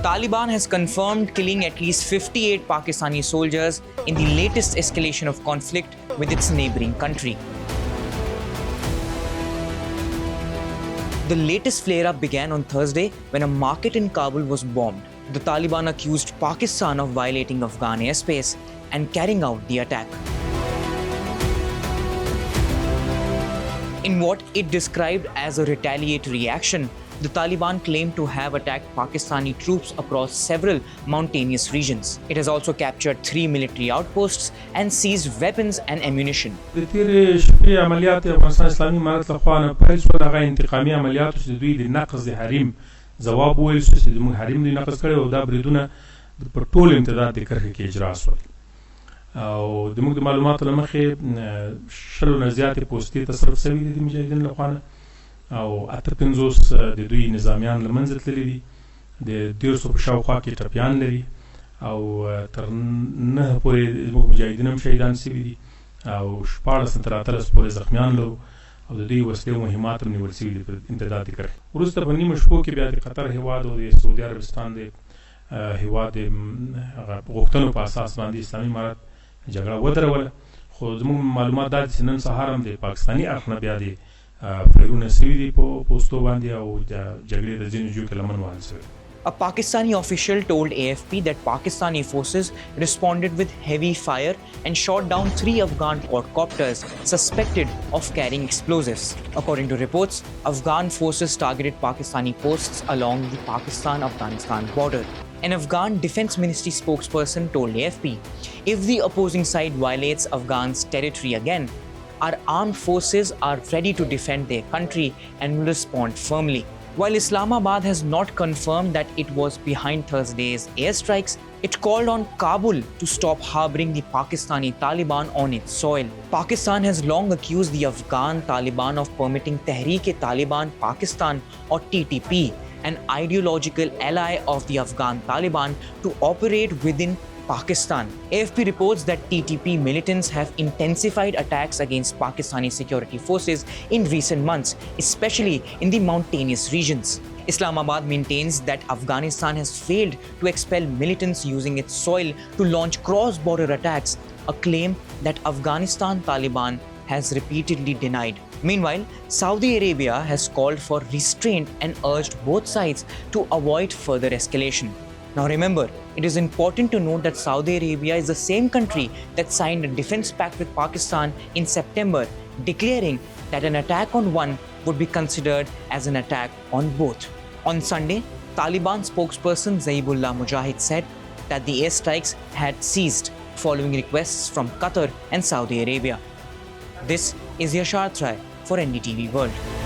Taliban has confirmed killing at least 58 Pakistani soldiers in the latest escalation of conflict with its neighboring country. The latest flare-up began on Thursday when a market in Kabul was bombed. The Taliban accused Pakistan of violating Afghan airspace and carrying out the attack. In what it described as a retaliatory action, the Taliban claimed to have attacked Pakistani troops across several mountainous regions. It has also captured 3 military outposts and seized weapons and ammunition. د تیرې شپې عملیات افغانستان اسلامي امارت لخوا نه پیل شول هغه انتقامي عملیاتو چې دوی د نقض د حریم ځواب وویل شو چې زموږ حریم دوی نقض کړی او دا بریدونه په ټول امتداد د کرښې کې اجرا شول او زموږ د معلوماتو له مخې 100 نه زیاتې پوستې تصرف شوي دي د مجاهدینو لخوا نه او 58 د دوی نظامیان له منځه تللي دي د 150 په شاوخوا کې ټپیان لري او تر 9 پورې زموږ مجاهدین هم شهیدان شوي دي او 14 تر 13 پورې زخمیان لرو او د دوی وسلې او مهمات هم نیول شوي دي په امتداد د کرښې. وروسته په نیمو شپو کې بیا د قطر هیواد او د سعودي عربستان د هیواد هغه غوښتنو په اساس باندې اسلامي امارت جګړه ودروله خو زموږ معلومات دا دي چې نن سهار هم د پاکستاني اړخ نه بیا د فلرونه شوي دي په پوستو باندې او د جګړې د ځینو ځایو کې لمن وهل شوی. A Pakistani official told AFP that Pakistani forces responded with heavy fire and shot down 3 Afghan quadcopters suspected of carrying explosives. According to reports, Afghan forces targeted Pakistani posts along the Pakistan-Afghanistan border. An Afghan Defense Ministry spokesperson told AFP, "If the opposing side violates Afghan's territory again, our armed forces are ready to defend their country and will respond firmly." While Islamabad has not confirmed that it was behind Thursday's airstrikes, it called on Kabul to stop harboring the Pakistani Taliban on its soil. Pakistan has long accused the Afghan Taliban of permitting Tehreek-e-Taliban Pakistan or TTP, an ideological ally of the Afghan Taliban, to operate within Pakistan. AFP reports that TTP militants have intensified attacks against Pakistani security forces in recent months, especially in the mountainous regions. Islamabad maintains that Afghanistan has failed to expel militants using its soil to launch cross-border attacks, a claim that Afghanistan Taliban has repeatedly denied. Meanwhile, Saudi Arabia has called for restraint and urged both sides to avoid further escalation. Now remember, it is important to note that Saudi Arabia is the same country that signed a defense pact with Pakistan in September, declaring that an attack on one would be considered as an attack on both. On Sunday, Taliban spokesperson Zaibullah Mujahid said that the airstrikes had ceased following requests from Qatar and Saudi Arabia. This is Yashar Trai for NDTV World.